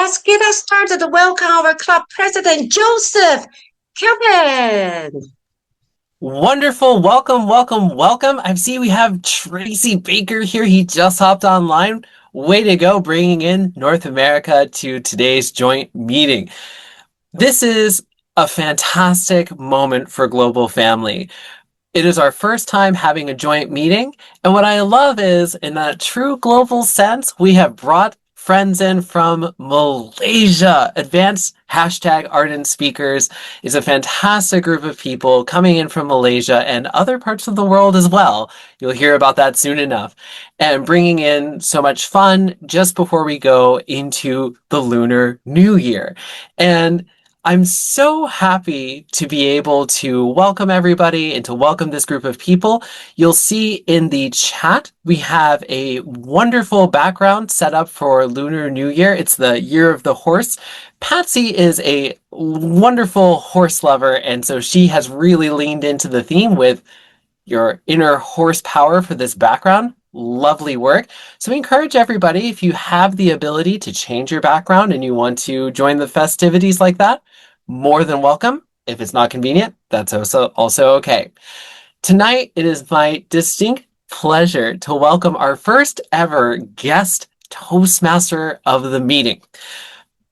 let's get us started. Welcome our club president, Joseph Kevin. Wonderful. Welcome, welcome, welcome. I see we have Tracy Baker here. He just hopped online. Way to go, bringing in North America to today's joint meeting. This is a fantastic moment for Global Family. It is our first time having a joint meeting. And what I love is, in that true global sense, we have brought friends in from Malaysia. Advanced hashtag Ardent Speakers is a fantastic group of people coming in from Malaysia and other parts of the world as well. You'll hear about that soon enough. And bringing in so much fun just before we go into the Lunar New Year. And I'm so happy to be able to welcome everybody and to welcome this group of people. You'll see in the chat, we have a wonderful background set up for Lunar New Year. It's the Year of the Horse. Patsy is a wonderful horse lover, and so she has really leaned into the theme with your inner horsepower for this background. Lovely work. So we encourage everybody, if you have the ability to change your background and you want to join the festivities like that, more than welcome. If it's not convenient, that's also okay. Tonight, it is my distinct pleasure to welcome our first ever guest Toastmaster of the meeting.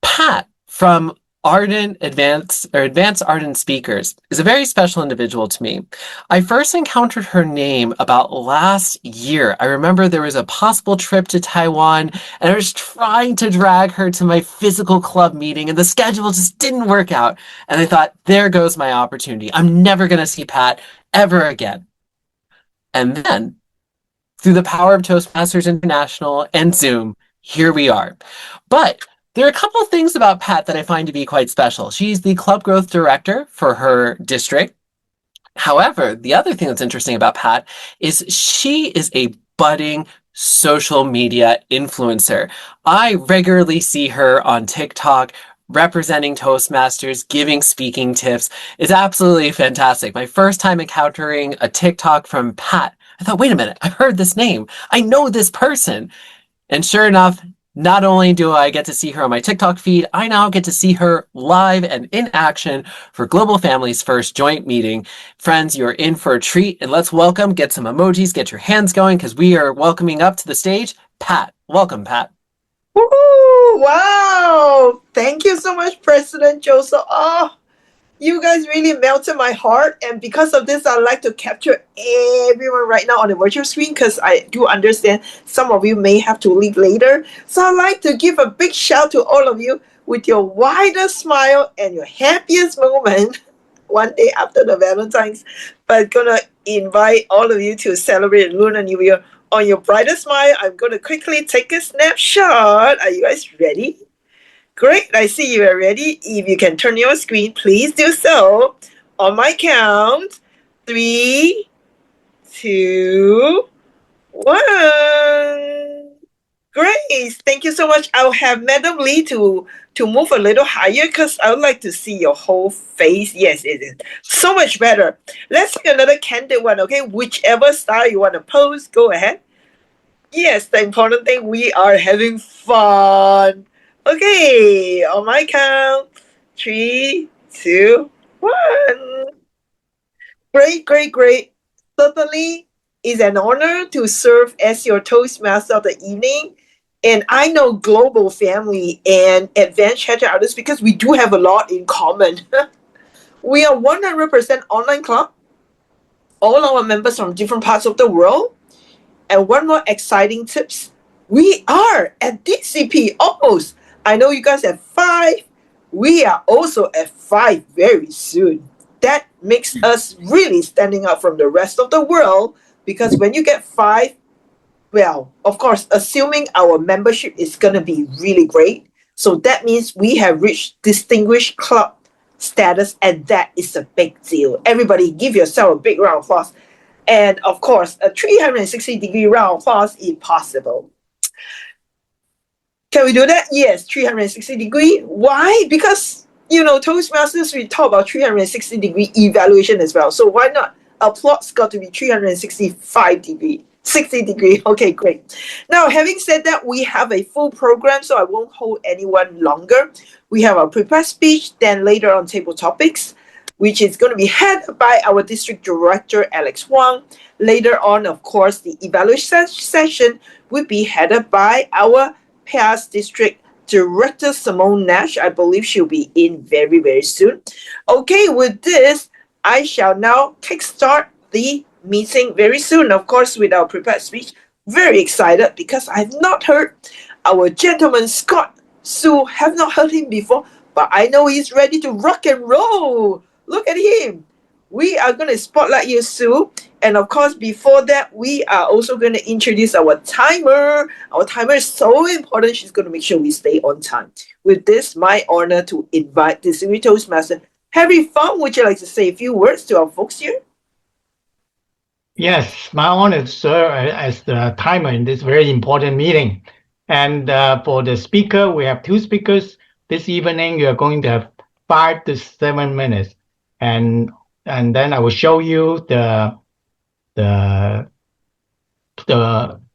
Pat from Advanced Ardent Speakers is a very special individual to me. I first encountered her name about last year. I remember there was a possible trip to Taiwan, and I was trying to drag her to my physical club meeting, and the schedule just didn't work out. And I thought, there goes my opportunity. I'm never going to see Pat ever again. And then, through the power of Toastmasters International and Zoom, here we are. But there are a couple of things about Pat that I find to be quite special. She's the club growth director for her district. However, the other thing that's interesting about Pat is she is a budding social media influencer. I regularly see her on TikTok representing Toastmasters, giving speaking tips. It's absolutely fantastic. My first time encountering a TikTok from Pat, I thought, wait a minute, I've heard this name. I know this person. And sure enough, not only do I get to see her on my TikTok feed, I now get to see her live and in action for Global Family's first joint meeting. Friends, you're in for a treat, and let's welcome, get some emojis, get your hands going, because we are welcoming up to the stage, Pat. Welcome, Pat. Woo! Wow! Thank you so much, President Joseph. Oh, you guys really melted my heart, and because of this, I'd like to capture everyone right now on the virtual screen because I do understand some of you may have to leave later. So I'd like to give a big shout to all of you with your widest smile and your happiest moment one day after the Valentine's. But gonna invite all of you to celebrate Lunar New Year on your brightest smile. I'm gonna quickly take a snapshot. Are you guys ready? Great, I see you are ready. If you can turn your screen, please do so. On my count, 3, 2, 1. Great, thank you so much. I'll have Madam Lee to move a little higher because I would like to see your whole face. Yes, it is so much better. Let's take another candid one, okay? Whichever style you want to pose, go ahead. Yes, the important thing, we are having fun. Okay, on my count, 3, 2, 1. Great, great, great. Certainly, it's an honor to serve as your Toastmaster of the evening. And I know Global Family and Advanced Chatter Artists because we do have a lot in common. We are 100% online club. All our members from different parts of the world. And one more exciting tips. We are at DCP almost. I know you guys have 5. We are also at 5 very soon. That makes us really standing out from the rest of the world because when you get 5, well, of course, assuming our membership is going to be really great. So that means we have reached distinguished club status, and that is a big deal. Everybody give yourself a big round of applause. And of course, a 360-degree round of applause is possible. Can we do that? Yes, 360-degree. Why? Because, Toastmasters, we talk about 360-degree evaluation as well. So why not? Applause got to be 365-degree. 60 degree. Okay, great. Now, having said that, we have a full program, so I won't hold anyone longer. We have our prepared speech, then later on table topics, which is going to be headed by our district director, Alex Huang. Later on, of course, the evaluation session will be headed by our past district director, Simone Nash. I believe she'll be in very, very soon. Okay, with this, I shall now kickstart the meeting very soon, of course, with our prepared speech. Very excited because I've not heard our gentleman Scott Su, have not heard him before, but I know he's ready to rock and roll. Look at him. We are going to spotlight you, Sue. And of course, before that, we are also going to introduce our timer. Our timer is so important. She's going to make sure we stay on time. With this, my honor to invite the Siri Toastmaster, Harry Fong. Would you like to say a few words to our folks here? Yes, my honor to serve as the timer in this very important meeting. And for the speaker, we have two speakers. This evening, you are going to have 5 to 7 minutes. And then I will show you the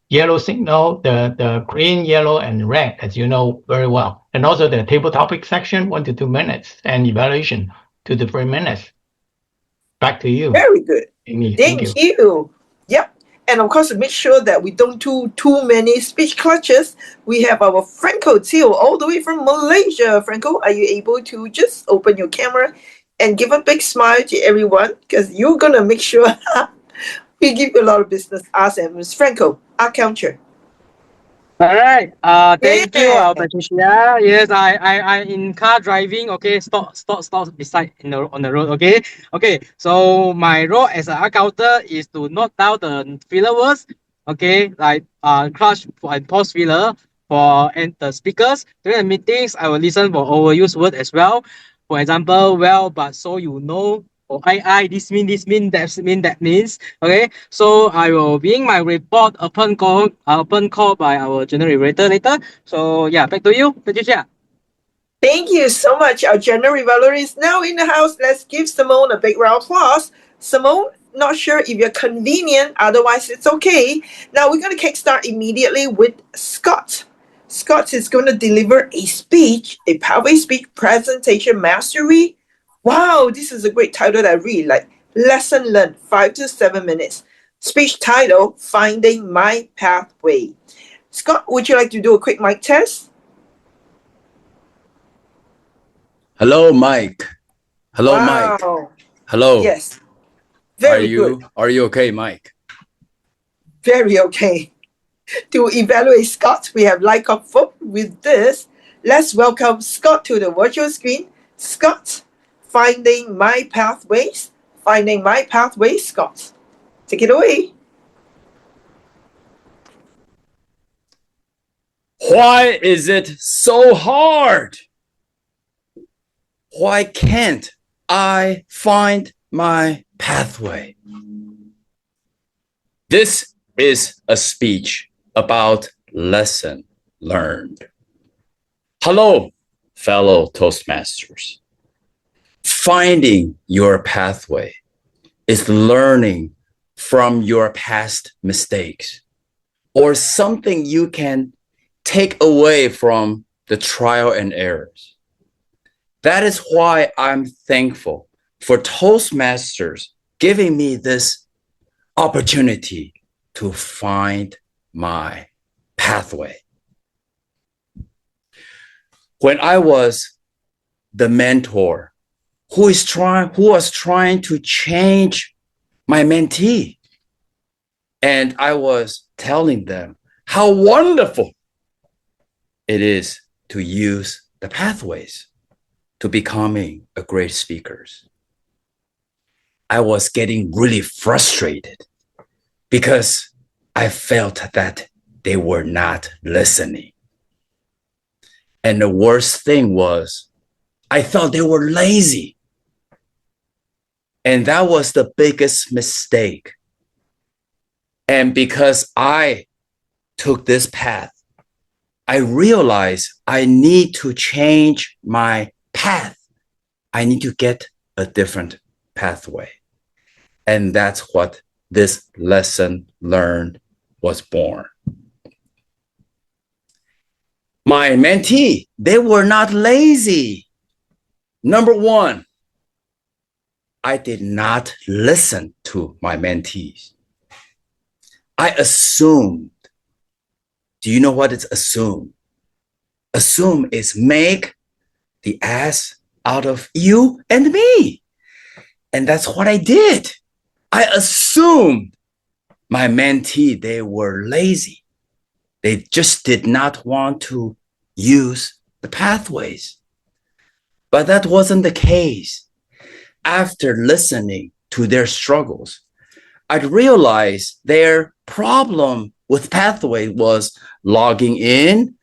yellow signal, the green, yellow, and red, as you know very well. And also the table topic section, 1 to 2 minutes, and evaluation, 2 to 3 minutes. Back to you. Very good. Amy, Thank you. Yep. And of course, to make sure that we don't do too many speech clutches, we have our Franco Teo all the way from Malaysia. Franco, are you able to just open your camera and give a big smile to everyone? Because you're going to make sure we give you a lot of business. Us and Ms. Franco, our counter. All right. Thank you, Yeah. Patricia. Yes, I in car driving. Okay, stop beside on the road. Okay. So my role as an accountant is to note down the filler words. Okay, like clutch and pause filler and the speakers during the meetings. I will listen for overused word as well. For example, well, but so you know. Or this mean, that means. Okay, so I will bring my report upon call by our general director later. So yeah, back to you, Patricia. Thank you so much. Our general evaluator is now in the house. Let's give Simone a big round of applause. Simone, not sure if you're convenient, otherwise it's okay. Now we're going to kickstart immediately with Scott. Scott is going to deliver a speech, a pathway speech presentation mastery. Wow, this is a great title that I really like. Lesson learned, 5 to 7 minutes. Speech title, Finding My Pathway. Scott, would you like to do a quick mic test? Hello, Mike. Hello, Mike. Wow. Hello. Yes. Very good. Are you okay, Mike? Very okay. To evaluate Scott, we have like up folk. With this, let's welcome Scott to the virtual screen. Scott, Finding My Pathways. Finding My Pathways, Scott. Take it away. Why is it so hard? Why can't I find my pathway? This is a speech about lesson learned. Hello, fellow Toastmasters. Finding your pathway is learning from your past mistakes or something you can take away from the trial and errors. That is why I'm thankful for Toastmasters giving me this opportunity to find my pathway. When I was the mentor who was trying to change my mentee, and I was telling them how wonderful it is to use the pathways to becoming a great speaker. I was getting really frustrated because I felt that they were not listening. And the worst thing was, I thought they were lazy. And that was the biggest mistake. And because I took this path, I realized I need to change my path. I need to get a different pathway. And that's what this lesson learned was born. My mentee, they were not lazy. Number one, I did not listen to my mentees. I assumed. Do you know what is assume? Assume is make the ass out of you and me. And that's what I did. I assumed my mentee, they were lazy. They just did not want to use the pathways. But that wasn't the case. After listening to their struggles, I'd realized their problem with pathway was logging in,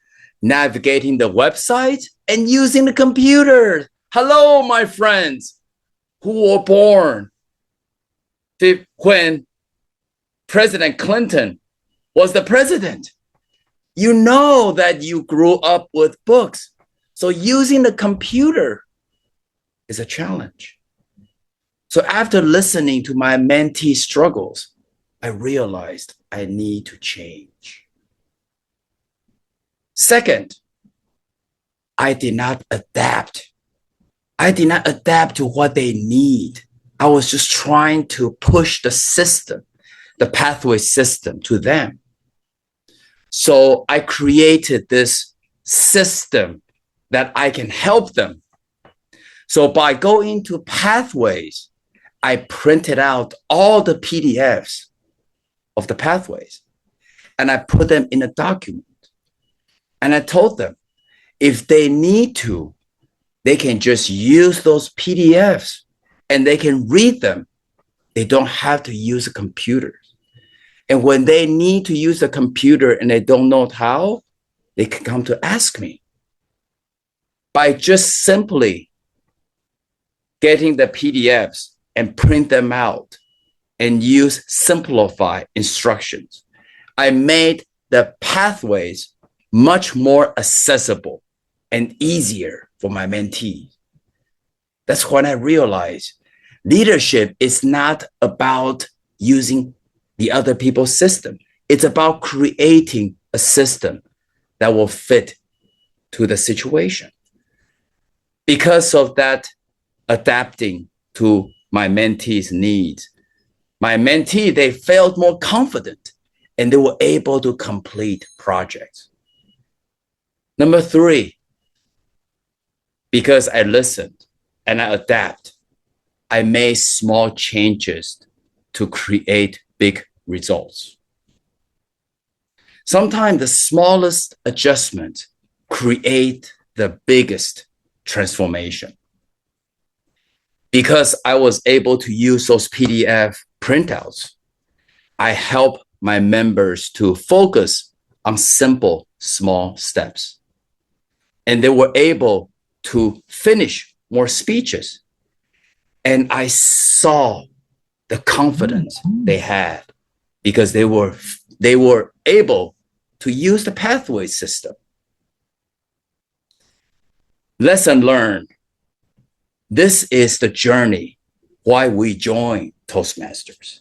navigating the website, and using the computer. Hello, my friends who were born when President Clinton was the president. You know that you grew up with books. So using the computer is a challenge. So after listening to my mentee struggles, I realized I need to change. Second, I did not adapt. I did not adapt to what they need. I was just trying to push the system, the pathway system to them. So I created this system that I can help them. So by going to pathways, I printed out all the PDFs of the pathways and I put them in a document. And I told them, if they need to, they can just use those PDFs and they can read them. They don't have to use a computer. And when they need to use a computer and they don't know how, they can come to ask me. By just simply getting the PDFs and print them out and use simplified instructions, I made the pathways much more accessible and easier for my mentees. That's when I realized leadership is not about using the other people's system. It's about creating a system that will fit to the situation. Because of that, adapting to my mentees' needs, my mentee, they felt more confident and they were able to complete projects. Number three, because I listened and I adapt, I made small changes to create big results. Sometimes the smallest adjustment create the biggest transformation. Because I was able to use those PDF printouts, I help my members to focus on simple, small steps. And they were able to finish more speeches. And I saw the confidence they had because they were able to use the pathway system. Lesson learned. This is the journey why we join Toastmasters.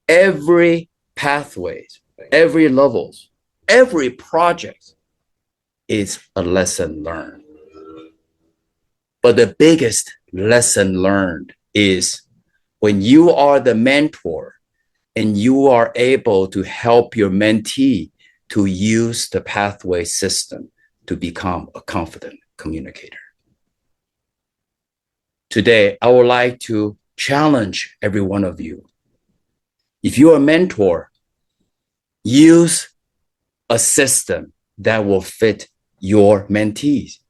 Every pathway, every levels, every project is a lesson learned. But the biggest lesson learned is when you are the mentor and you are able to help your mentee to use the pathway system to become a confident communicator. Today, I would like to challenge every one of you. If you're a mentor, use a system that will fit your mentees.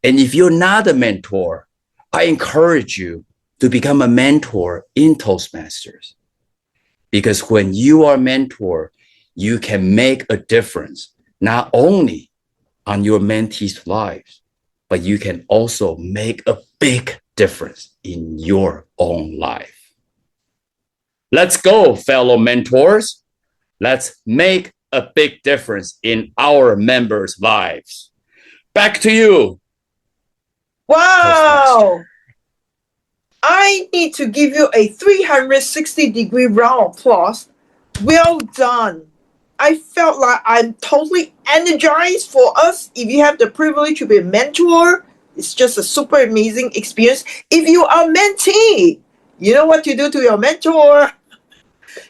And if you're not a mentor, I encourage you to become a mentor in Toastmasters. Because when you are a mentor, you can make a difference, not only on your mentees' lives, but you can also make a big difference in your own life. Let's go, fellow mentors. Let's make a big difference in our members' lives. Back to you. Wow! I need to give you a 360-degree round of applause Well done. I felt like I'm totally energized for us. If you have the privilege to be a mentor, it's just a super amazing experience. If you are a mentee, you know what to do to your mentor.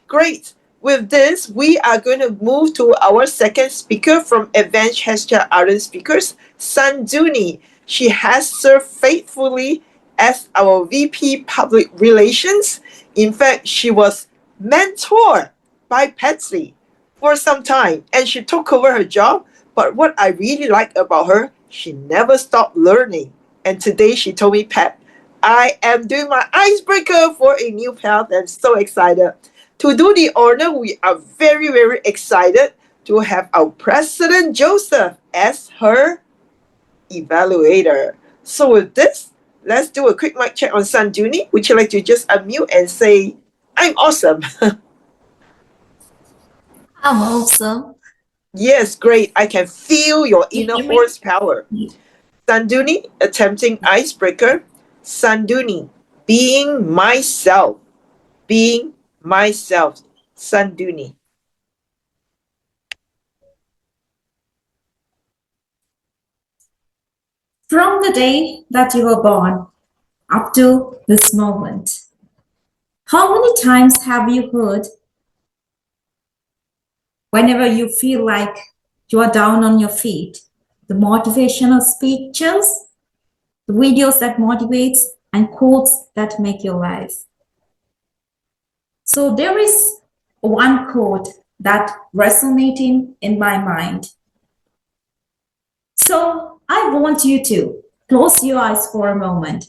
Great. With this, we are going to move to our second speaker from Advanced Hashtag Ardent Speakers, Sanduni. She has served faithfully as our VP Public Relations. In fact, she was mentored by Patsy for some time and she took over her job. But what I really like about her, she never stopped learning. And today she told me, Pat, I am doing my icebreaker for a new path. I'm so excited. To do the honor, we are very, very excited to have our President Joseph as her evaluator. So with this, let's do a quick mic check on Sanduni. Would you like to just unmute and say, I'm awesome? I'm awesome. Yes, great. I can feel your inner hear me? horsepower. Sanduni, attempting icebreaker. Sanduni, being myself. Being myself. Sanduni. From the day that you were born up to this moment, how many times have you heard, whenever you feel like you are down on your feet, the motivational speeches, the videos that motivates, and quotes that make your life? So there is one quote that resonating in my mind. So I want you to close your eyes for a moment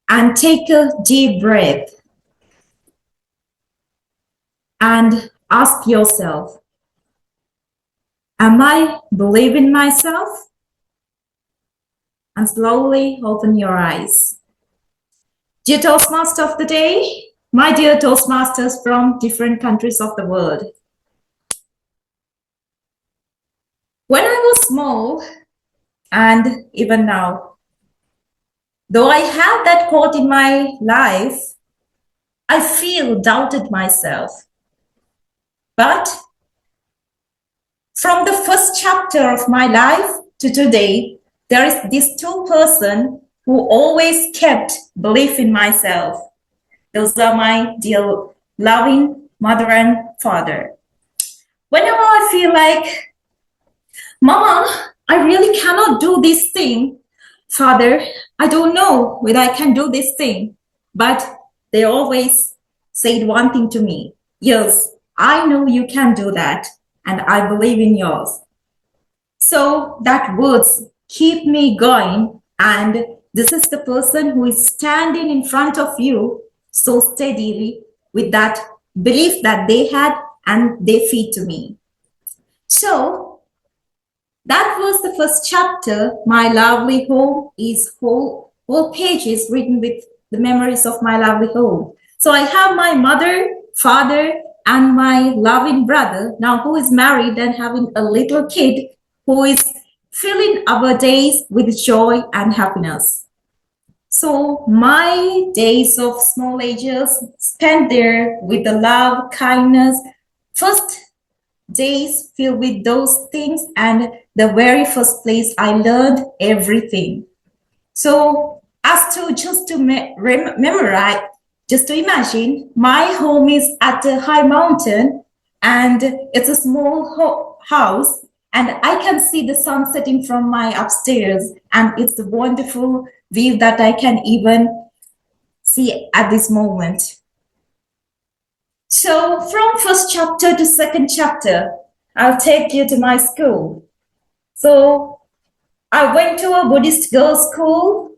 and take a deep breath and ask yourself, am I believing myself? And slowly open your eyes. Dear Toastmaster of the day, my dear Toastmasters from different countries of the world. When I was small, and even now, though I have that quote in my life, I feel doubted myself. But from the first chapter of my life to today, there is this two person who always kept belief in myself. Those are my dear loving mother and father. Whenever I feel like, Mama, I really cannot do this thing. Father, I don't know whether I can do this thing. But they always said one thing to me. Yes, I know you can do that. And I believe in yours. So that words keep me going. And this is the person who is standing in front of you so steadily with that belief that they had and they feed to me. So that was the first chapter. My lovely home is whole page is written with the memories of my lovely home. So I have my mother, father, and my loving brother now who is married and having a little kid who is filling our days with joy and happiness. So my days of small ages spent there with the love, kindness, first days filled with those things, and the very first place I learned everything. So as to just to memorize, just to imagine, my home is at a high mountain and it's a small house and I can see the sun setting from my upstairs and it's a wonderful view that I can even see at this moment. So from first chapter to second chapter, I'll take you to my school. So I went to a Buddhist girls' school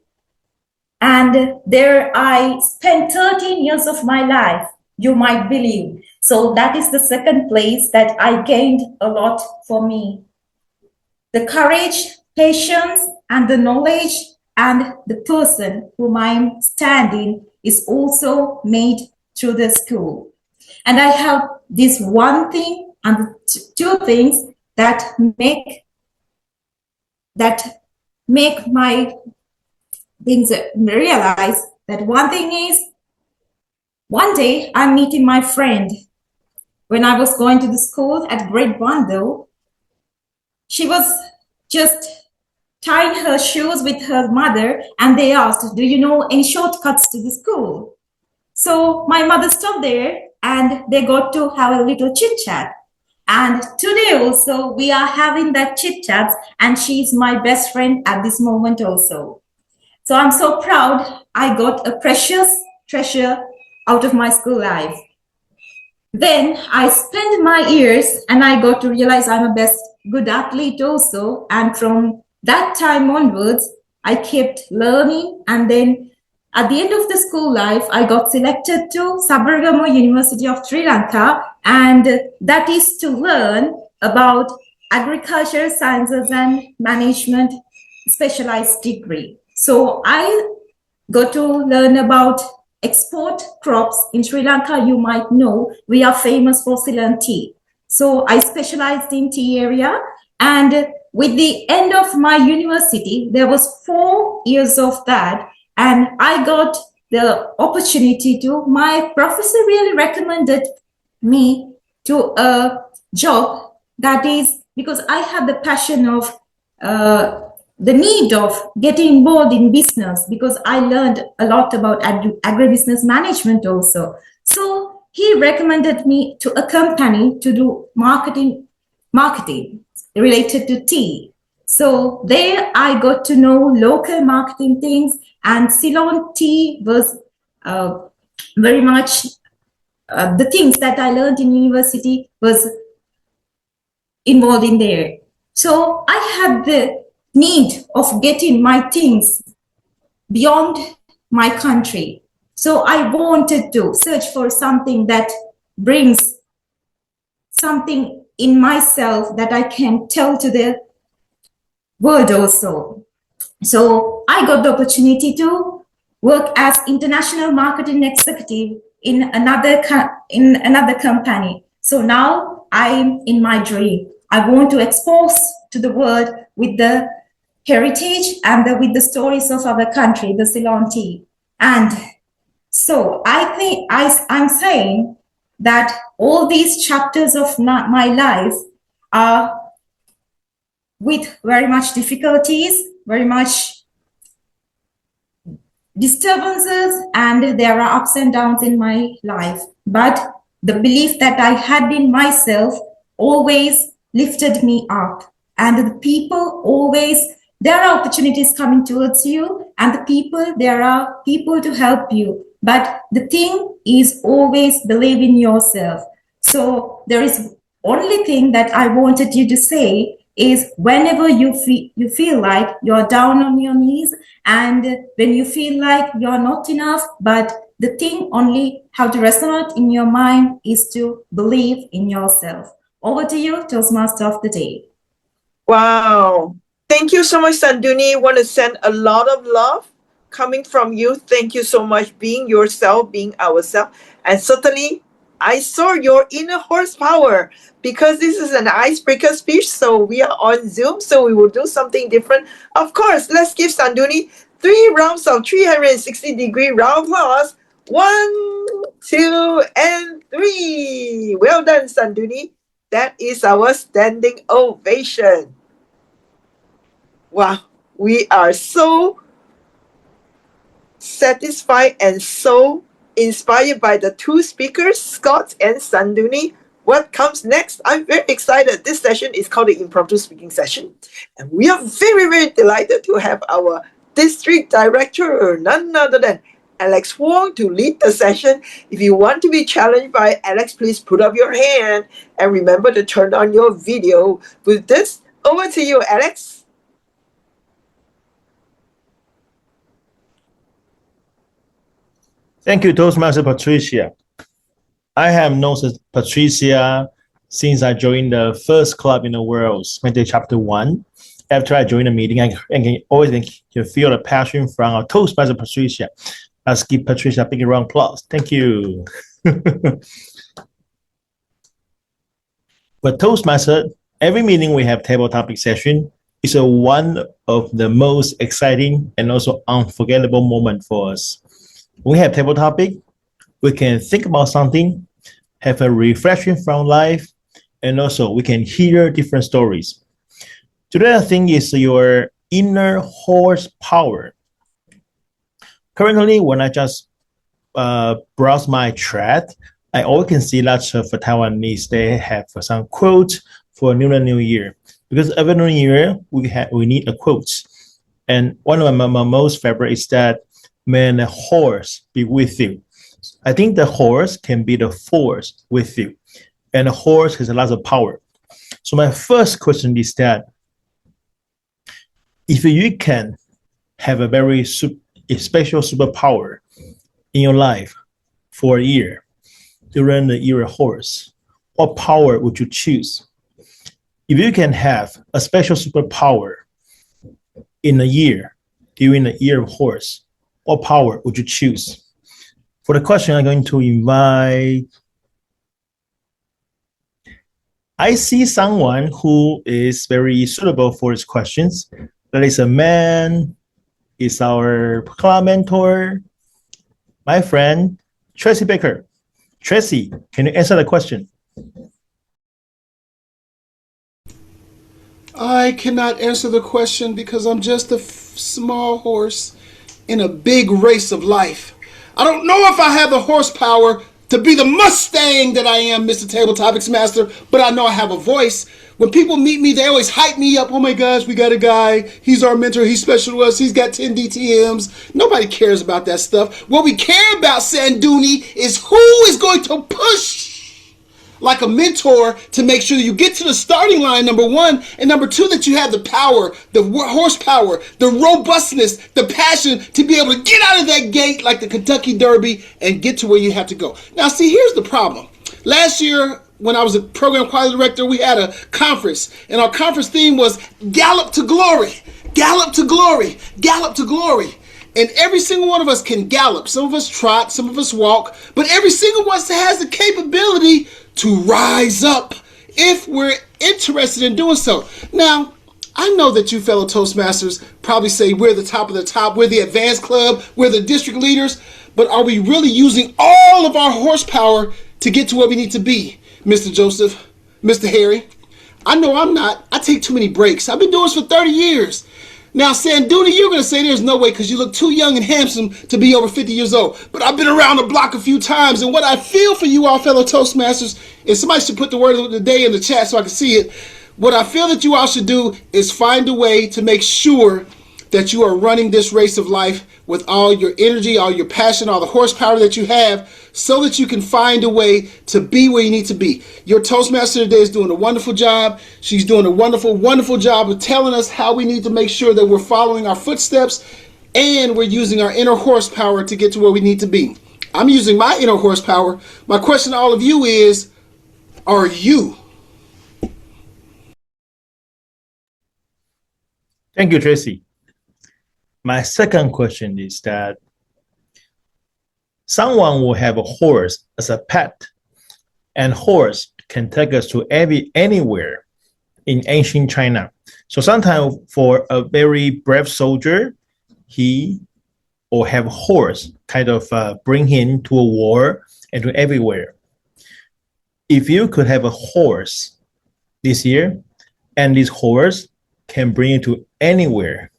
and there I spent 13 years of my life, you might believe. So that is the second place that I gained a lot for me. The courage, patience, and the knowledge and the person whom I'm standing is also made through the school. And I have this one thing and two things that make my things realize that one thing is, one day I'm meeting my friend when I was going to the school at grade 1 though, she was just tying her shoes with her mother, and they asked, do you know any shortcuts to the school? So my mother stopped there and they got to have a little chit chat. And today also we are having that chit chat, and she's my best friend at this moment also. So I'm so proud I got a precious treasure out of my school life. Then I spent my years and I got to realize I'm a good athlete also. And from that time onwards, I kept learning. And then at the end of the school life, I got selected to Sabaragamuwa University of Sri Lanka. And that is to learn about agriculture, sciences and management specialized degree. So I got to learn about export crops in Sri Lanka. You might know we are famous for Ceylon tea. So I specialized in tea area, and with the end of my university, there was 4 years of that, and I got the opportunity to, my professor really recommended me to a job that is, because I had the passion of the need of getting involved in business, because I learned a lot about agribusiness management also. So he recommended me to a company to do marketing related to tea. So there I got to know local marketing things, and Ceylon tea was very much the things that I learned in university was involved in there. So I had the need of getting my things beyond my country. So I wanted to search for something that brings something in myself that I can tell to the world also. So I got the opportunity to work as international marketing executive in another company. So now I'm in my dream. I want to expose to the world with the heritage and with the stories of our country, the Ceylon tea. And so I think I'm saying that all these chapters of my life are with very much difficulties, very much disturbances, and there are ups and downs in my life. But the belief that I had in myself always lifted me up. And the people always, there are opportunities coming towards you, and there are people to help you. But the thing is always believe in yourself. So there is only thing that I wanted you to say is whenever you feel like you're down on your knees, and when you feel like you're not enough, but the thing only how to resonate in your mind is to believe in yourself. Over to you, Toastmaster of the day. Wow. Thank you so much, Sanduni. Want to send a lot of love coming from you. Thank you so much being yourself, being ourselves. And certainly, I saw your inner horsepower, because this is an icebreaker speech. So we are on Zoom, so we will do something different. Of course, let's give Sanduni 3 rounds of 360-degree round applause. 1, 2, and 3. Well done, Sanduni. That is our standing ovation. Wow, we are so satisfied and so inspired by the 2 speakers, Scott and Sanduni. What comes next? I'm very excited. This session is called the Impromptu Speaking Session. And we are very, very delighted to have our District Director, none other than Alex Wong, to lead the session. If you want to be challenged by Alex, please put up your hand and remember to turn on your video. With this, over to you, Alex. Thank you, Toastmaster Patricia. I have known Patricia since I joined the first club in the world, Mente Chapter 1. After I joined the meeting, I can always feel the passion from our Toastmaster Patricia. Let's give Patricia a big round of applause. Thank you. But Toastmaster, every meeting we have table topic session is one of the most exciting and also unforgettable moment for us. When we have table topic, we can think about something, have a reflection from life, and also we can hear different stories. Today, I think is your inner horsepower. Currently, when I just browse my thread, I always can see lots of Taiwanese, they have some quotes for Lunar New Year. Because every New Year, we need a quote. And one of my most favorite is that, may the horse be with you. I think the horse can be the force with you. And the horse has a lot of power. So my first question is that, if you can have a very special superpower in your life for a year, during the year of horse, what power would you choose? If you can have a special superpower in a year, during the year of horse, what power would you choose? For the question, I'm going to invite, I see someone who is very suitable for his questions. That is a man, is our club mentor, my friend, Tracy Baker. Tracy, can you answer the question? I cannot answer the question because I'm just a small horse in a big race of life. I don't know if I have the horsepower to be the Mustang that I am, Mr. Table Topics Master, but I know I have a voice. When people meet me, they always hype me up. Oh my gosh, we got a guy. He's our mentor. He's special to us. He's got 10 DTMs. Nobody cares about that stuff. What we care about, Sanduni, is who is going to push like a mentor to make sure you get to the starting line, number one, and number two, that you have the power, the horsepower, the robustness, the passion to be able to get out of that gate like the Kentucky Derby and get to where you have to go. Now, see, here's the problem. Last year, when I was a program quality director, we had a conference, and our conference theme was Gallop to Glory, Gallop to Glory, Gallop to Glory. And every single one of us can gallop. Some of us trot, some of us walk, but every single one has the capability to rise up if we're interested in doing so. Now, I know that you fellow Toastmasters probably say we're the top of the top, we're the advanced club, we're the district leaders, but are we really using all of our horsepower to get to where we need to be, Mr. Joseph, Mr. Harry? I know I'm not. I take too many breaks. I've been doing this for 30 years. Now, Sanduni, you're going to say there's no way because you look too young and handsome to be over 50 years old. But I've been around the block a few times, and what I feel for you all fellow Toastmasters, and somebody should put the word of the day in the chat so I can see it, what I feel that you all should do is find a way to make sure that you are running this race of life with all your energy, all your passion, all the horsepower that you have, so that you can find a way to be where you need to be. Your Toastmaster today is doing a wonderful job. She's doing a wonderful, wonderful job of telling us how we need to make sure that we're following our footsteps and we're using our inner horsepower to get to where we need to be. I'm using my inner horsepower. My question to all of you is, are you? Thank you, Tracy. My second question is that someone will have a horse as a pet, and horse can take us to anywhere in ancient China. So sometimes for a very brave soldier, he or have a horse kind of bring him to a war and to everywhere. If you could have a horse this year, and this horse can bring you to anywhere,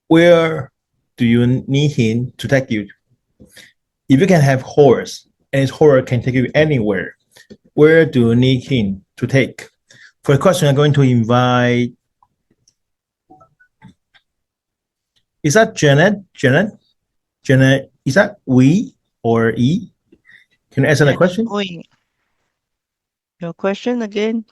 where do you need him to take you? If you can have horse and his horse can take you anywhere, where do you need him to take? For the question, I'm going to invite, is that Janet? Janet, is that we or E? Can you answer that question? Oi. Your question again?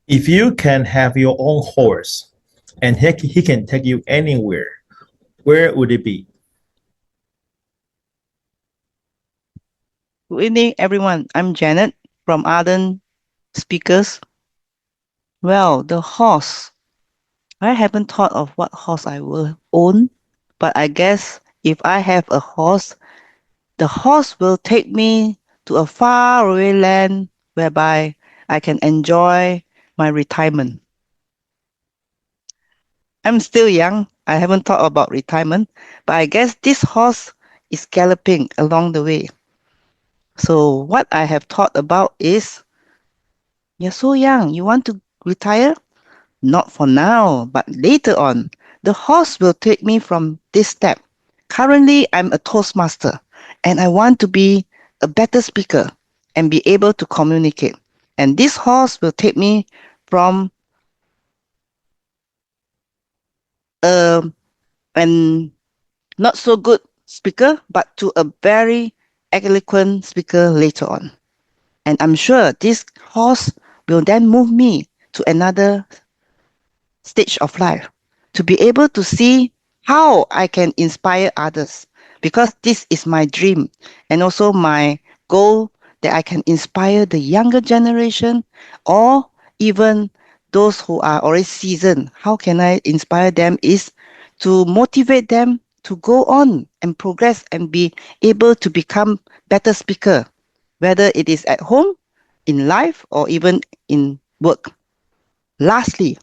If you can have your own horse and he can take you anywhere, where would it be? Good evening, everyone. I'm Janet from Arden Speakers. Well, the horse. I haven't thought of what horse I will own, but I guess if I have a horse, the horse will take me to a faraway land whereby I can enjoy my retirement. I'm still young. I haven't thought about retirement, but I guess this horse is galloping along the way. So what I have thought about is, you're so young, you want to retire? Not for now, but later on. The horse will take me from this step. Currently, I'm a Toastmaster and I want to be a better speaker and be able to communicate. And this horse will take me from an not so good speaker, but to a very eloquent speaker later on. And I'm sure this horse will then move me to another stage of life to be able to see how I can inspire others, because this is my dream and also my goal, that I can inspire the younger generation or even those who are already seasoned. How can I inspire them is to motivate them to go on and progress and be able to become better speaker, whether it is at home, in life, or even in work. Lastly,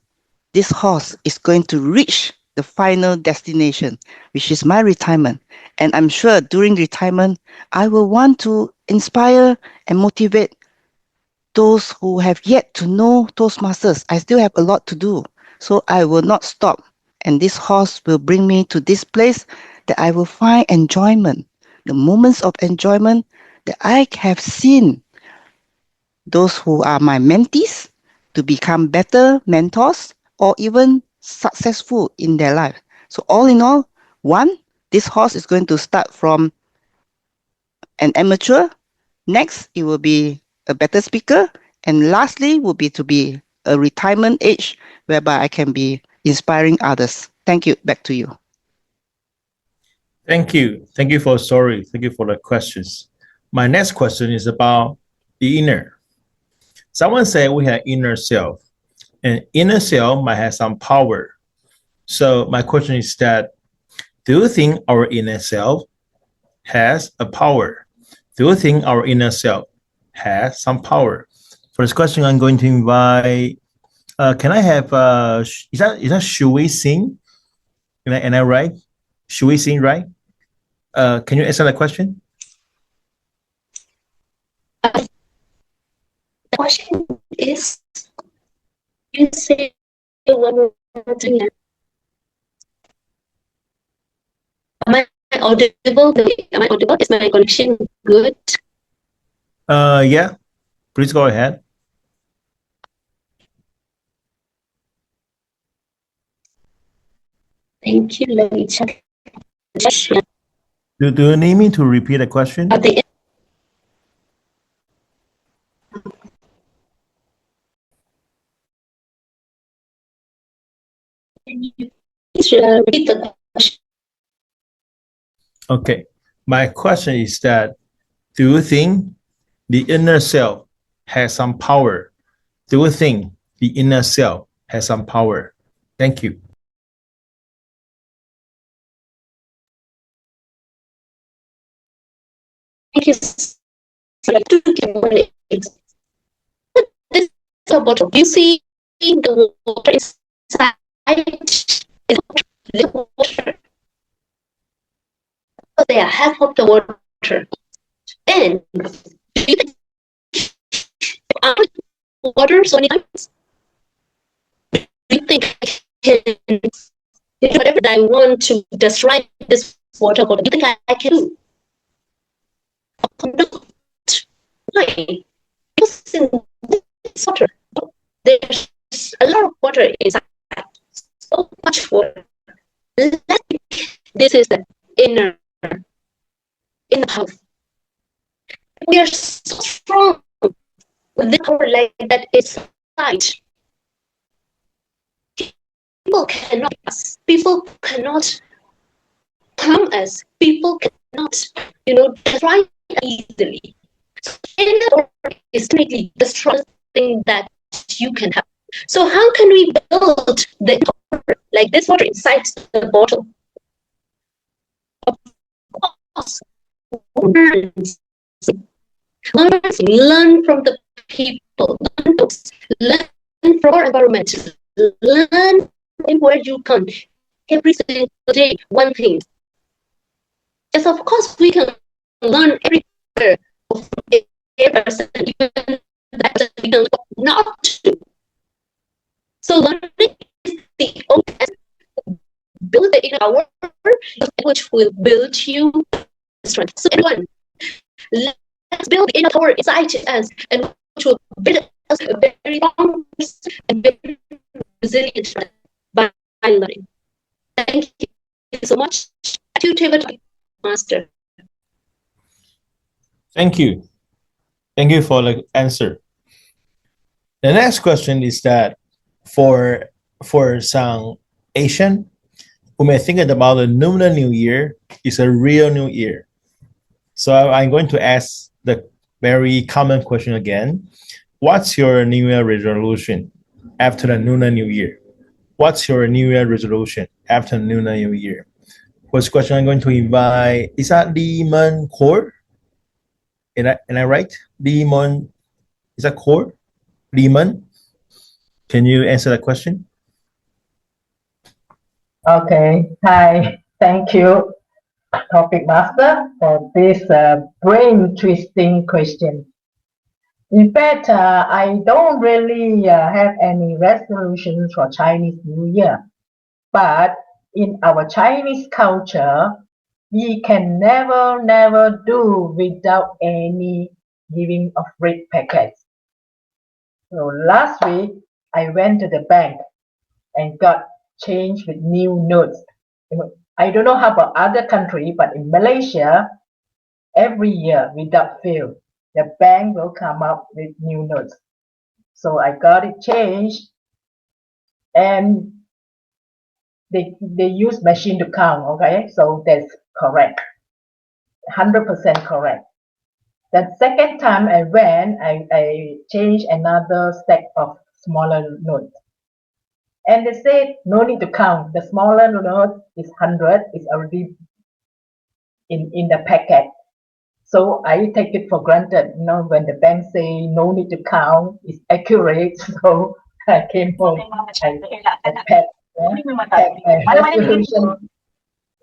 this horse is going to reach the final destination, which is my retirement. And I'm sure during retirement, I will want to inspire and motivate those who have yet to know Toastmasters. I still have a lot to do, so I will not stop. And this horse will bring me to this place that I will find enjoyment, the moments of enjoyment that I have seen those who are my mentees to become better mentors or even successful in their life. So all in all, one, this horse is going to start from an amateur. Next, it will be a better speaker. And lastly, will be to be a retirement age whereby I can be inspiring others. Thank you. Back to you. Thank you. Thank you for the story. Thank you for the questions. My next question is about the inner. Someone said we have inner self, and inner self might have some power. So my question is that, do you think our inner self has a power? Do you think our inner self has some power? For this question, I'm going to invite, can I have, is that Shui Sing? Am I right? Shui Sing, right? Can you answer that question? The question is, you say one more time. Am I audible? Am I audible? Is my connection good? Yeah, please go ahead. Thank you. Let me check. Do you need me to repeat the question? Can you please repeat the question? Okay, my question is that, do you think the inner self has some power? Do you think the inner self has some power? Thank you. Thank you. This is a bottle. You see the water inside is water. They are half of the water. And water so many times. You think I can do whatever I want to destroy this water bottle? You think I can do? Why? Because in this water, there's a lot of water inside. So much water. This is the inner house. We are so strong with the power like that inside. People cannot us. People cannot harm us. People cannot, destroy easily. So inner is definitely the strongest thing that you can have. So how can we build the power like this water inside the bottle? Of course, learn from the people, learn from our environment, learn from where you come. Every single day, one thing. Yes, of course, we can learn everywhere from a person, even that person we can not to. So learning is the only build the inner power which will build you strength. So everyone, let's build the inner power inside us, and which will build us a very strong and very resilient strength by learning. Thank you so much. To David Master. Thank you. Thank you for the answer. The next question is that for some Asian who may think about the Lunar New Year is a real New Year. So I'm going to ask the very common question again. What's your New Year resolution after the Lunar New Year? What's your New Year resolution after the Lunar New Year? First question I'm going to invite, is that Demon Core? Am I right? Demon, is that Core? Demon? Can you answer that question? Okay, hi, thank you, Topic Master, for this brain twisting question. In fact, I don't really have any resolutions for Chinese New Year, but in our Chinese culture, we can never do without any giving of red packets. So last week, I went to the bank and got change with new notes. I don't know how about other country, but in Malaysia, every year without fail, the bank will come up with new notes. So I got it changed, and they use machine to count. Okay, so that's correct, 100% correct. The second time I went, I changed another stack of smaller notes. And they said, no need to count. The smaller note is 100, is already in the packet. So I take it for granted. You know, when the bank say no need to count, it's accurate. So I came home. I packed. My resolution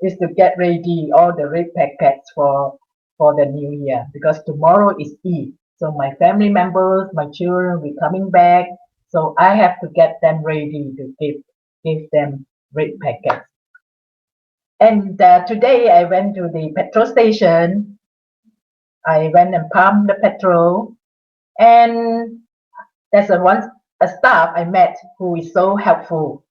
is to get ready all the red packets for the new year, because tomorrow is Eid. So my family members, my children will be coming back. So I have to get them ready to give them red packets. And today I went to the petrol station. I went and pumped the petrol, and there's a staff I met who is so helpful.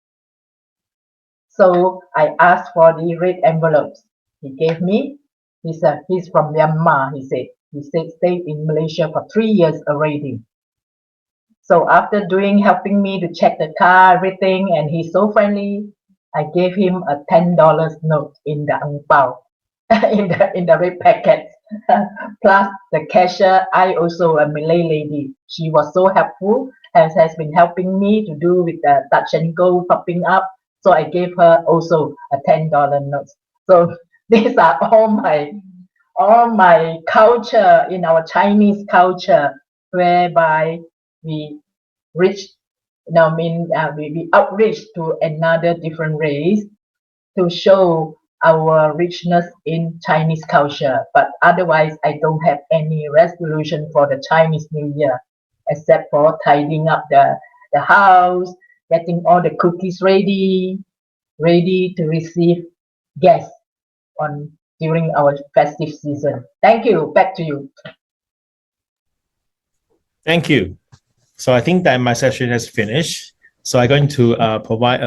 So I asked for the red envelopes. He gave me. He's from Myanmar. He said stayed in Malaysia for 3 years already. So after helping me to check the car, everything, and he's so friendly, I gave him a $10 note in the ang pao, in the red packet. Plus the cashier, I also a Malay lady. She was so helpful, has been helping me to do with the touch and go popping up. So I gave her also a $10 note. So these are all my culture in our Chinese culture, whereby we reach, we outreach to another different race to show our richness in Chinese culture. But otherwise, I don't have any resolution for the Chinese New Year, except for tidying up the house, getting all the cookies ready to receive guests during our festive season. Thank you. Back to you. Thank you. So I think that my session has finished. So I'm going to provide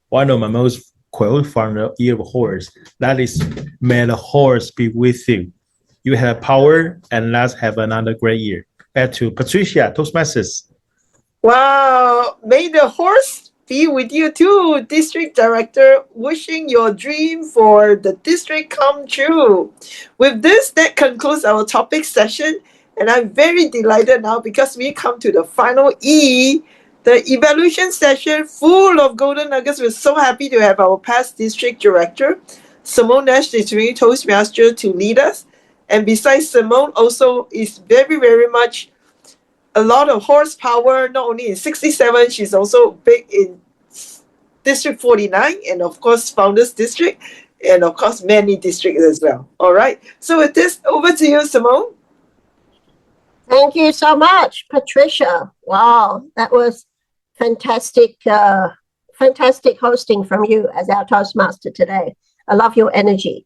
one of my most quote from the Year of the Horse. That is, may the horse be with you. You have power, and let's have another great year. Back to Patricia, Toastmasters. Wow, may the horse be with you too, District Director. Wishing your dream for the district come true. With this, that concludes our topic session. And I'm very delighted now because we come to the final E, the evaluation session full of golden nuggets. We're so happy to have our past district director, Simone Nash, the District Toastmaster, to lead us. And besides Simone, also is very, very much a lot of horsepower, not only in 67, she's also big in District 49, and of course, Founders District, and of course, many districts as well. All right. So with this, over to you, Simone. Thank you so much, Patricia. Wow, that was fantastic, fantastic hosting from you as our Toastmaster today. I love your energy.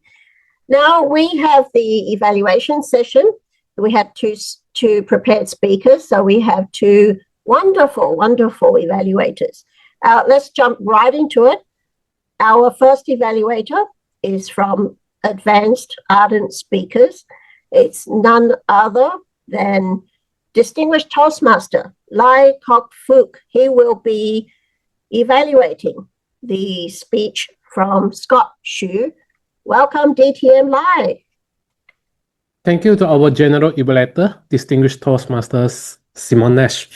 Now we have the evaluation session. We have two prepared speakers, so we have two wonderful, wonderful evaluators. Let's jump right into it. Our first evaluator is from Advanced Ardent Speakers. It's none other than Distinguished Toastmaster Lai Kok Fook. He will be evaluating the speech from Scott Shu. Welcome, DTM Lai. Thank you to our General Evaluator, Distinguished Toastmasters Simon Nash.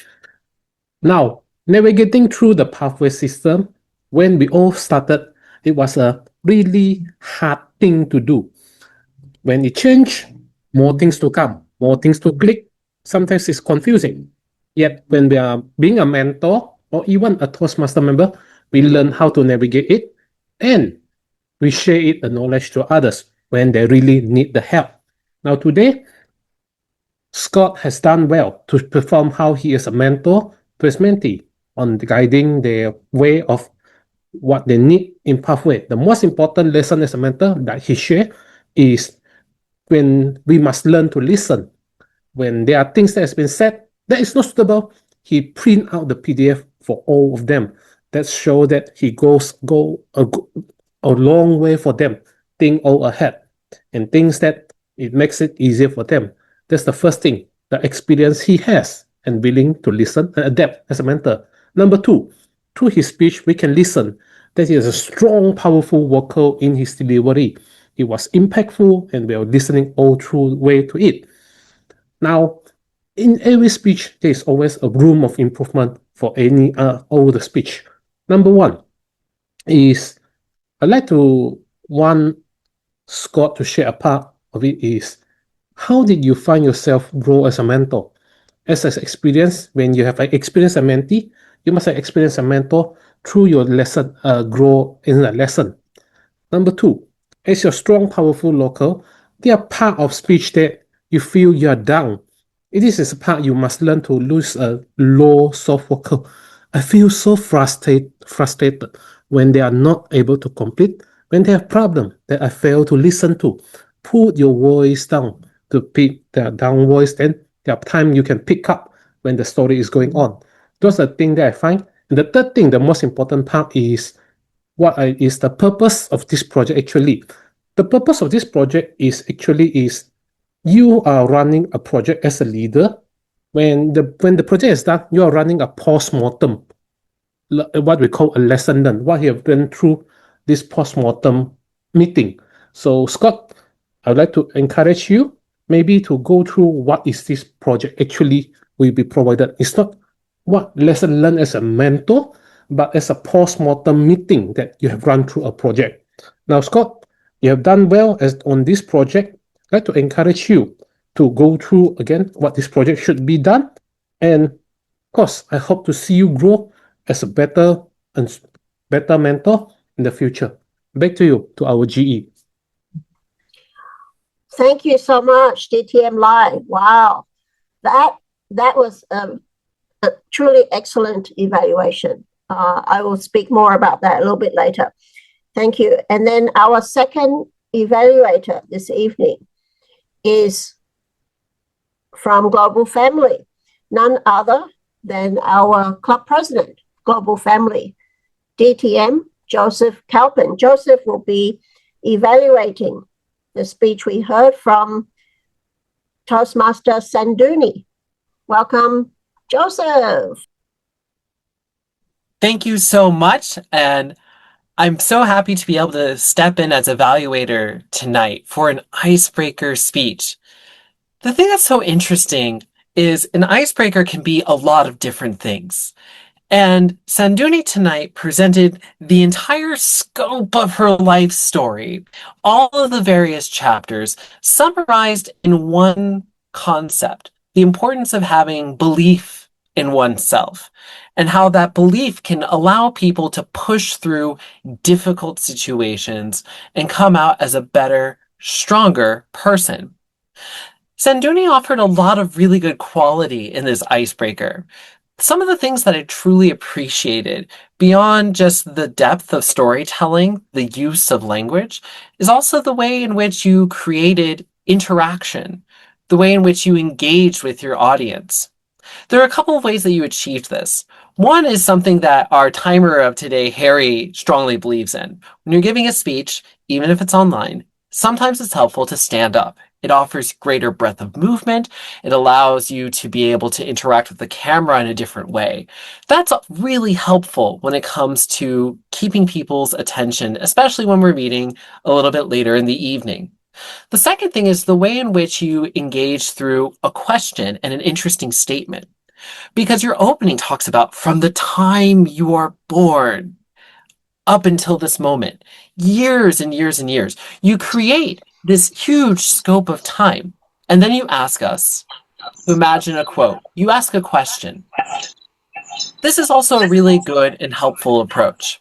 Now, navigating through the pathway system, when we all started, it was a really hard thing to do. When it changed, more things to come, more things to click. Sometimes it's confusing. Yet when we are being a mentor or even a Toastmaster member, we learn how to navigate it and we share it, the knowledge, to others when they really need the help. Now today, Scott has done well to perform how he is a mentor to his mentee on guiding their way of what they need in pathway. The most important lesson as a mentor that he shared is when we must learn to listen. When there are things that has been said that is not suitable, he print out the PDF for all of them. That show that he goes a long way for them, think all ahead, and things that it makes it easier for them. That's the first thing, the experience he has and willing to listen and adapt as a mentor. Number two, through his speech, we can listen that he is a strong, powerful vocal in his delivery. It was impactful and we are listening all through the way to it. Now, in every speech, there is always a room of improvement for all the speech. Number one is, I'd like to want Scott to share a part of it is, how did you find yourself grow as a mentor? As an experience, when you have experienced a mentee, you must have experienced a mentor through your lesson, grow in a lesson. Number two, as your strong, powerful local, there are part of speech that you feel you are down. It is a part you must learn to lose a low, soft vocal. I feel so frustrated when they are not able to complete, when they have problem that I fail to listen to. Put your voice down to pick the down voice, then there are time you can pick up when the story is going on. Those are the things that I find. And the third thing, the most important part is is the purpose of this project actually. The purpose of this project is you are running a project as a leader. When the project is done, you are running a post-mortem, what we call a lesson learned, what you have been through this post-mortem meeting. So Scott, I'd like to encourage you maybe to go through what is this project actually will be provided. It's not what lesson learned as a mentor, but as a post-mortem meeting that you have run through a project. Now, Scott, you have done well on this project. I'd like to encourage you to go through again what this project should be done. And of course, I hope to see you grow as a better mentor in the future. Back to you, to our GE. Thank you so much, DTM Lai. Wow, that was a truly excellent evaluation. I will speak more about that a little bit later. Thank you. And then our second evaluator this evening is from Global Family, none other than our club president, Global Family, DTM Joseph Kalpin. Joseph will be evaluating the speech we heard from Toastmaster Sanduni. Welcome, Joseph. Thank you so much. And I'm so happy to be able to step in as evaluator tonight for an icebreaker speech. The thing that's so interesting is an icebreaker can be a lot of different things. And Sanduni tonight presented the entire scope of her life story, all of the various chapters summarized in one concept, the importance of having belief in oneself, and how that belief can allow people to push through difficult situations and come out as a better, stronger person. Sanduni offered a lot of really good quality in this icebreaker. Some of the things that I truly appreciated, beyond just the depth of storytelling, the use of language, is also the way in which you created interaction, the way in which you engaged with your audience. There are a couple of ways that you achieved this. One is something that our timer of today, Harry, strongly believes in. When you're giving a speech, even if it's online, sometimes it's helpful to stand up. It offers greater breadth of movement. It allows you to be able to interact with the camera in a different way. That's really helpful when it comes to keeping people's attention, especially when we're meeting a little bit later in the evening. The second thing is the way in which you engage through a question and an interesting statement. Because your opening talks about from the time you are born up until this moment, years and years and years. You create this huge scope of time. And then you ask us to imagine a quote. You ask a question. This is also a really good and helpful approach.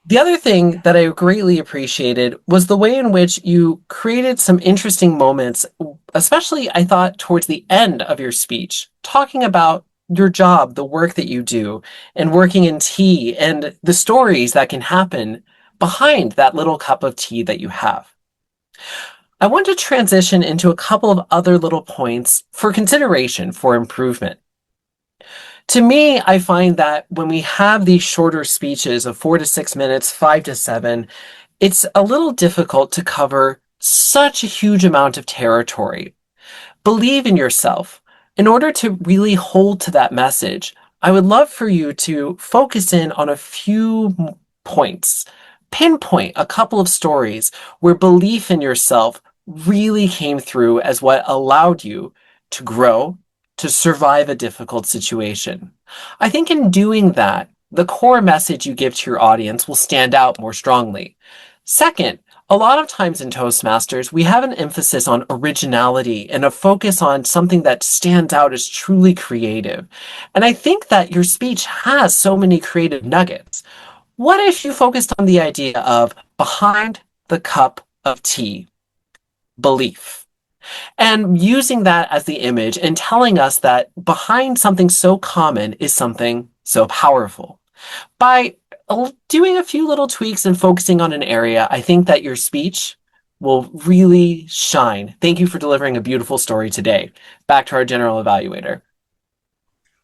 The other thing that I greatly appreciated was the way in which you created some interesting moments, especially I thought towards the end of your speech, talking about your job, the work that you do, and working in tea, and the stories that can happen behind that little cup of tea that you have. I want to transition into a couple of other little points for consideration for improvement. To me, I find that when we have these shorter speeches of 4 to 6 minutes, 5 to 7, it's a little difficult to cover such a huge amount of territory. Believe in yourself. In order to really hold to that message, I would love for you to focus in on a few points, pinpoint a couple of stories where belief in yourself really came through as what allowed you to grow, to survive a difficult situation. I think in doing that, the core message you give to your audience will stand out more strongly. Second, a lot of times in Toastmasters, we have an emphasis on originality and a focus on something that stands out as truly creative. And I think that your speech has so many creative nuggets. What if you focused on the idea of behind the cup of tea? Belief. And using that as the image and telling us that behind something so common is something so powerful. By doing a few little tweaks and focusing on an area, I think that your speech will really shine. Thank you for delivering a beautiful story today. Back to our general evaluator.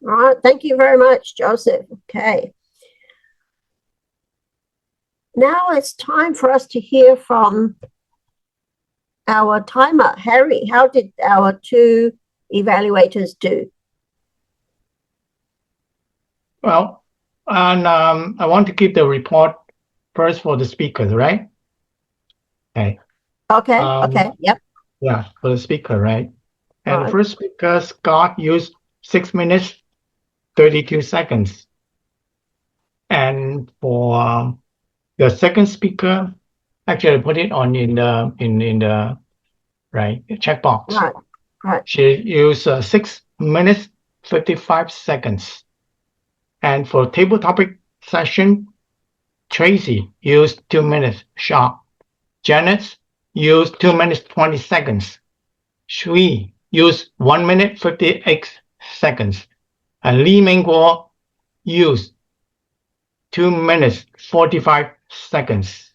All right, thank you very much, Joseph. Okay. Now it's time for us to hear from our timer. Harry, how did our two evaluators do? Well, and I want to give the report first for the speakers, right? Okay. Okay, okay, yep. Yeah, for the speaker, right? And Right. the first speaker, Scott, used 6 minutes, 32 seconds. And for the second speaker, actually I put it on in the right checkbox. Right, right. She used 6 minutes, 55 seconds. And for table topic session, Tracy used 2 minutes sharp. Janet used 2 minutes, 20 seconds. Shui used 1 minute, 58 seconds. And Li Mingguo used 2 minutes, 45 seconds.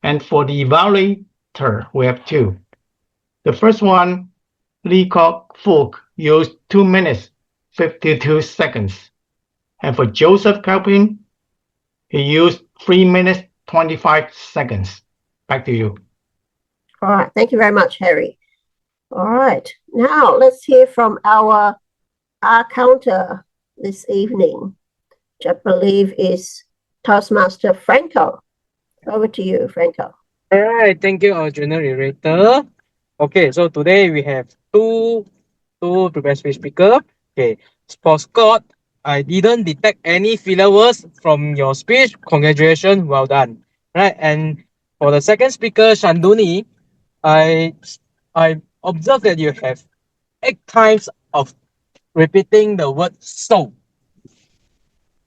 And for the evaluator, we have two. The first one, Li Kok-Fook, used 2 minutes, 52 seconds. And for Joseph Calpin, he used 3 minutes, 25 seconds. Back to you. All right, thank you very much, Harry. All right, now let's hear from our counter this evening, which I believe is Toastmaster Franco. Over to you, Franco. All right, thank you, our general narrator. Okay, so today we have two prepared speech speaker. Okay, for Scott, I didn't detect any filler words from your speech. Congratulations, well done. Right, and for the second speaker, Shanduni, I observed that you have 8 times of repeating the word so.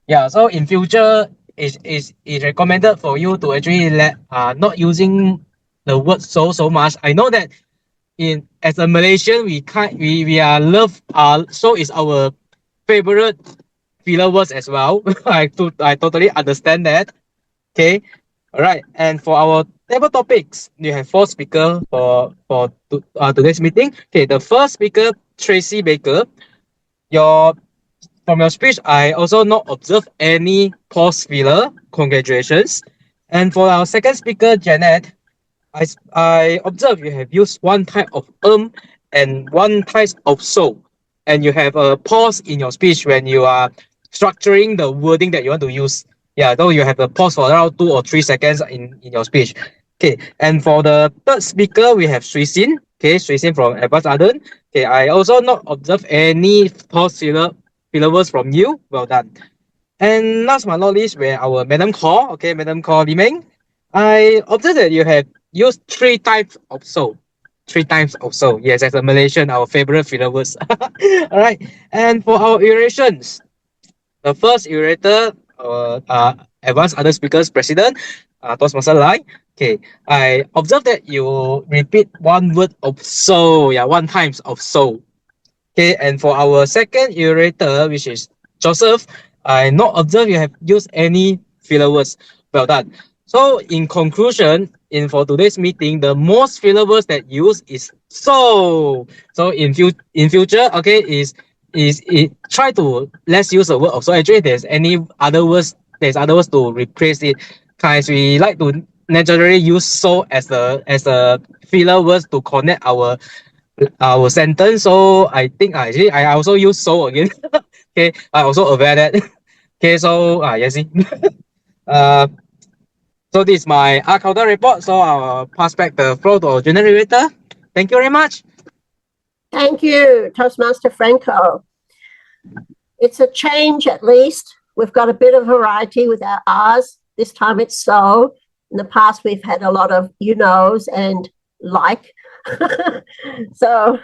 Yeah, so in future, is recommended for you to actually not using the word so much. I know that as a Malaysian, we are love so is our favorite filler words as well. I totally understand that. Okay, all right. And for our table topics, you have 4 speakers for today's meeting. Okay, the first speaker, Tracy Baker. From your speech, I also not observe any pause filler. Congratulations. And for our second speaker, Janet, I observe you have used one type of and one type of so, and you have a pause in your speech when you are structuring the wording that you want to use. Yeah, though you have a pause for around 2 or 3 seconds in your speech. Okay, and for the third speaker, we have Sui Sin. Okay, Sui Sin from Advanced Arden. Okay, I also not observe any pause filler words from you. Well done. And last but not least, we're our Madam Call. Okay, Madam Call Li Meng. I observe that you have used 3 types of so. 3 times of so. Yes, as a Malaysian, our favorite filler words. All right. And for our iterations, the first iterator, Advanced Other Speakers President, Toastmaster Lai. Okay, I observed that you repeat one word of so. Yeah, 1 times of so. Okay, and for our second iterator, which is Joseph, I not observe you have used any filler words. Well done. So in conclusion, for today's meeting, the most filler words that use is so. So in future, okay, is try to let's use the word of so. Actually, there's other words to replace it. Guys, we like to naturally use so as a filler words to connect our sentence. So I think actually I also use so again. Okay, I also aware that. Okay, so yes. So this is my counter report. So I'll pass back the floor to our generator. Thank you very much. Thank you, Toastmaster Franco. It's a change at least. We've got a bit of variety with our R's. This time it's so. In the past, we've had a lot of you knows and like. So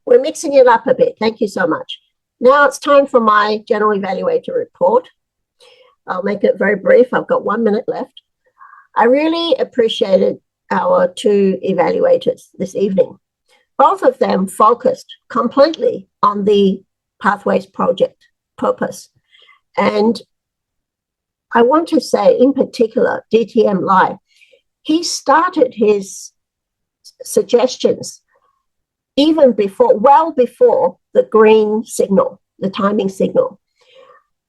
we're mixing it up a bit. Thank you so much. Now it's time for my general evaluator report. I'll make it very brief. I've got 1 minute left. I really appreciated our 2 evaluators this evening. Both of them focused completely on the Pathways Project purpose. And I want to say in particular, DTM Lai, he started his suggestions even well before the green signal, the timing signal.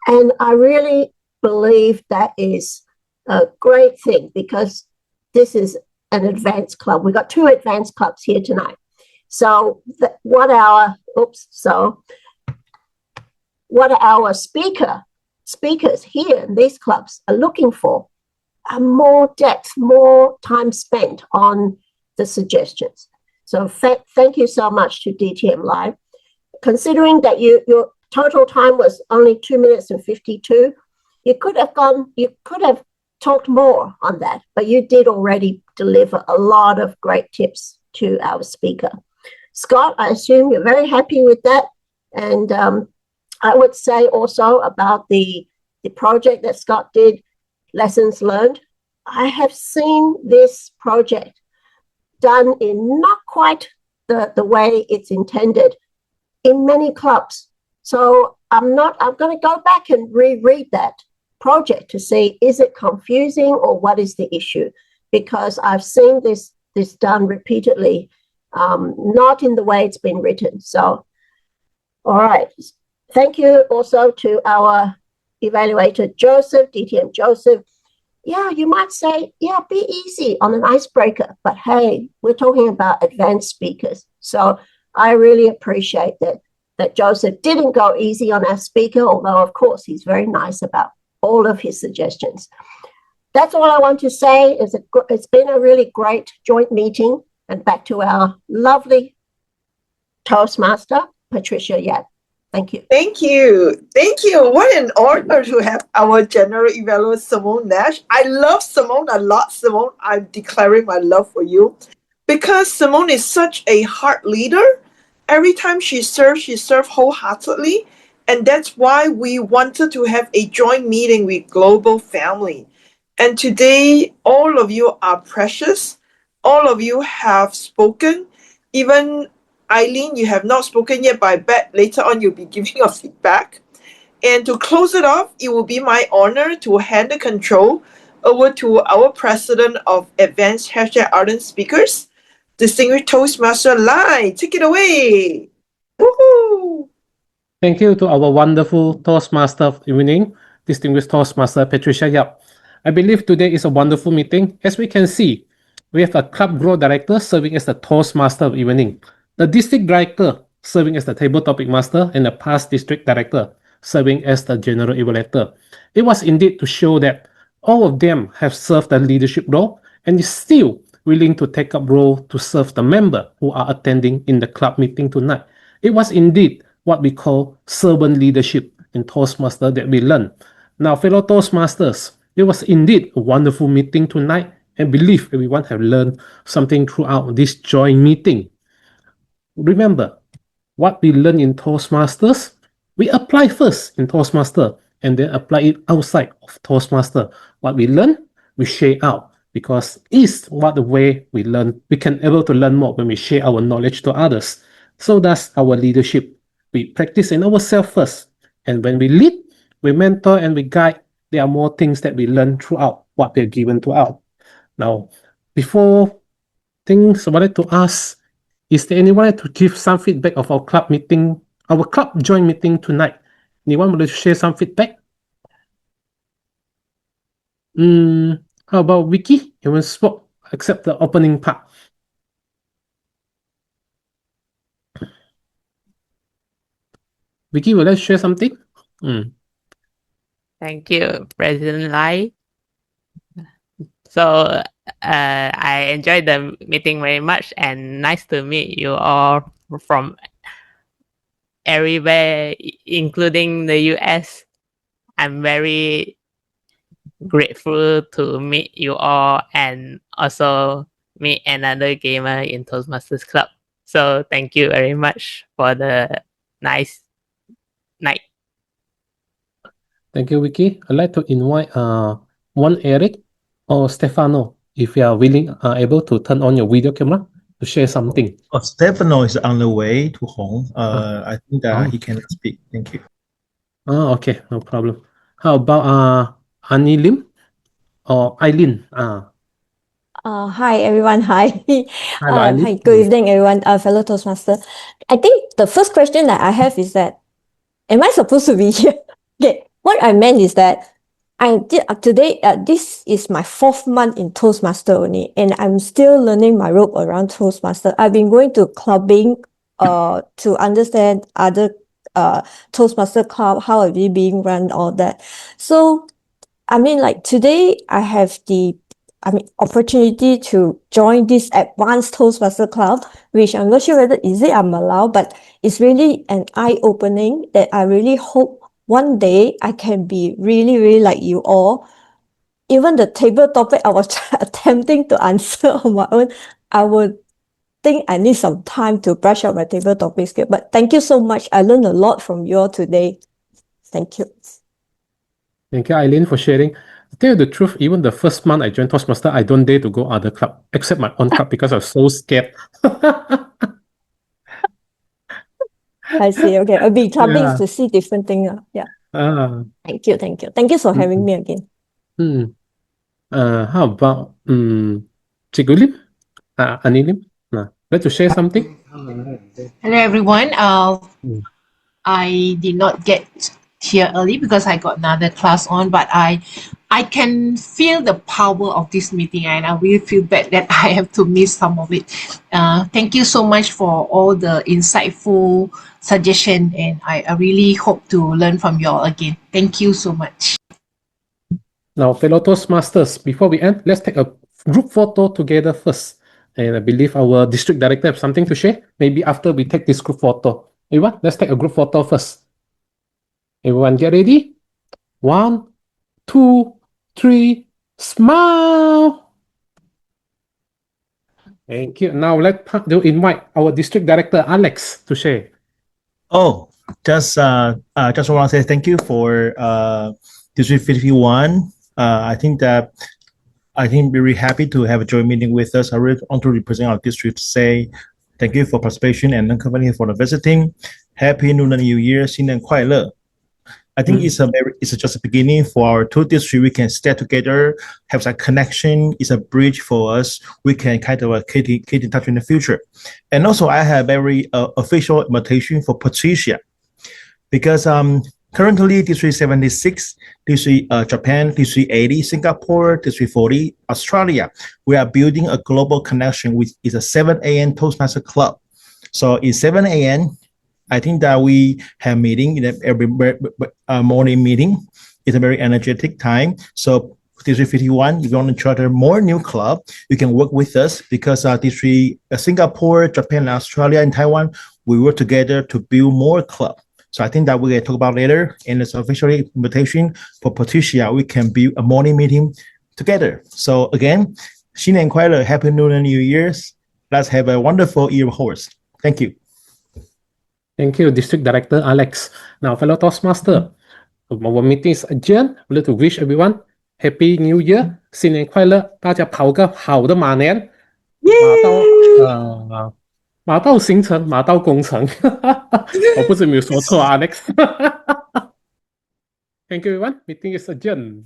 And I really believe that is a great thing because this is an advanced club. We've got 2 advanced clubs here tonight. So what our speakers here in these clubs are looking for are more depth, more time spent on the suggestions. So thank you so much to DTM Live. Considering that your total time was only 2 minutes and 52, you could have talked more on that, but you did already deliver a lot of great tips to our speaker. Scott, I assume you're very happy with that. And I would say also about the project that Scott did, Lessons Learned. I have seen this project done in not quite the way it's intended in many clubs. So I'm going to go back and reread that project to see, is it confusing or what is the issue? Because I've seen this done repeatedly, not in the way it's been written. So, all right. Thank you also to our evaluator, Joseph, DTM Joseph. Yeah, you might say, yeah, be easy on an icebreaker, but hey, we're talking about advanced speakers. So I really appreciate that Joseph didn't go easy on our speaker, although of course he's very nice about all of his suggestions. That's all I want to say. It's been a really great joint meeting, and back to our lovely Toastmaster, Patricia Yap. Thank you. Thank you. Thank you. What an honor to have our general evaluator, Simone Nash. I love Simone a lot, Simone. I'm declaring my love for you because Simone is such a heart leader. Every time she serves wholeheartedly. And that's why we wanted to have a joint meeting with Global Family. And today, all of you are precious. All of you have spoken. Even Eileen, you have not spoken yet, but I bet later on you'll be giving your feedback. And to close it off, it will be my honor to hand the control over to our president of Advanced Ardent Speakers, Distinguished Toastmaster Lai. Take it away. Woohoo! Thank you to our wonderful Toastmaster of the evening, distinguished Toastmaster Patricia Yap. I believe today is a wonderful meeting. As we can see, we have a club growth director serving as the Toastmaster of the evening, the district director serving as the table topic master, and the past district director serving as the general evaluator. It was indeed to show that all of them have served a leadership role and is still willing to take up role to serve the member who are attending in the club meeting tonight. It was indeed what we call servant leadership in Toastmaster that we learned. Now, fellow Toastmasters, it was indeed a wonderful meeting tonight, and believe everyone have learned something throughout this joint meeting. Remember, what we learn in Toastmasters, we apply first in Toastmaster and then apply it outside of Toastmaster. What we learn, we share out, because it's what the way we learn. We can able to learn more when we share our knowledge to others. So does our leadership. We practice in ourselves first, and when we lead, we mentor and we guide. There are more things that we learn throughout what we're given to out. Now, before things, I wanted to ask, is there anyone to give some feedback of our club meeting, our club joint meeting tonight? Anyone want to share some feedback? How about Vicky? You want to spoke except the opening part. Vicky, will you share something? Thank you, President Lai. So I enjoyed the meeting very much, and nice to meet you all from everywhere, including the US. I'm very grateful to meet you all and also meet another gamer in Toastmasters Club. So thank you very much for the nice night. Thank you, Vicky. I'd like to invite one Eric or Stefano, if you are willing, able to turn on your video camera to share something. Stefano is on the way to home. I think that he cannot speak. Thank you. Oh, okay, no problem. How about Annie Lim or Eileen? Hi everyone. Hi. Hello, Eileen. Hi. Good evening, everyone. Fellow Toastmaster. I think the first question that I have is that, am I supposed to be here? Okay. What I meant is that I did today. This is my 4th month in Toastmaster only, and I'm still learning my rope around Toastmaster. I've been going to clubbing, to understand other Toastmaster club, how are they being run, all that. So, I mean, like today, I have the opportunity to join this advanced Toastmaster club, which I'm not sure whether I'm allowed, but it's really an eye-opening that I really hope one day I can be really, really like you all. Even the table topic I was attempting to answer on my own, I would think I need some time to brush up my table topic skill. But thank you so much. I learned a lot from you all today. Thank you. Thank you, Eileen, for sharing. To tell you the truth, even the first month I joined Toastmaster, I don't dare to go other club except my own club because I was so scared. I see. Okay, I'll be clubbing to see different things. Yeah. Thank you. Thank you. Thank you for having me again. How about Cikgu Lim? Annie Lim? Like to share something? Hello everyone. I did not get here early because I got another class on, but I can feel the power of this meeting, and I really feel bad that I have to miss some of it. Thank you so much for all the insightful suggestion, and I really hope to learn from you all again. Thank you so much. Now, fellow Toastmasters, before we end, let's take a group photo together first. And I believe our district director have something to share. Maybe after we take this group photo. Everyone, let's take a group photo first. Everyone get ready? 1, 2, 3, smile! Thank you. Now let's invite our district director, Alex, to share. Oh, just want to say thank you for District 51. I think very happy to have a joint meeting with us. I really want to represent our district to say Thank you for participation and company for the visiting. Happy Lunar New Year, 新年快乐. I think it's just a beginning for our two districts. We can stay together, have some connection. It's a bridge for us. We can kind of keep in touch in the future. And also, I have very official invitation for Patricia, because currently District 76, District Japan, District 80, Singapore, District 40, Australia. We are building a global connection with it's a 7 a.m. Toastmaster Club. So in 7 a.m. I think that we have meeting in every morning meeting. It's a very energetic time. So District 51, if you want to charter more new club, you can work with us, because District Singapore, Japan, Australia, and Taiwan, we work together to build more club. So I think that we're going to talk about later, and it's official invitation for Patricia. We can build a morning meeting together. So again, 新年快乐, Happy Lunar New Year's. Let's have a wonderful year of horse. Thank you. Thank you, District Director Alex. Now, fellow Toastmaster, our meeting is adjourned. We'd like to wish everyone Happy New Year. 新年快乐，大家跑个好的马年，马到行程，马到功成。我不知有没有说错啊，Alex。Thank you, everyone. Meeting is adjourned.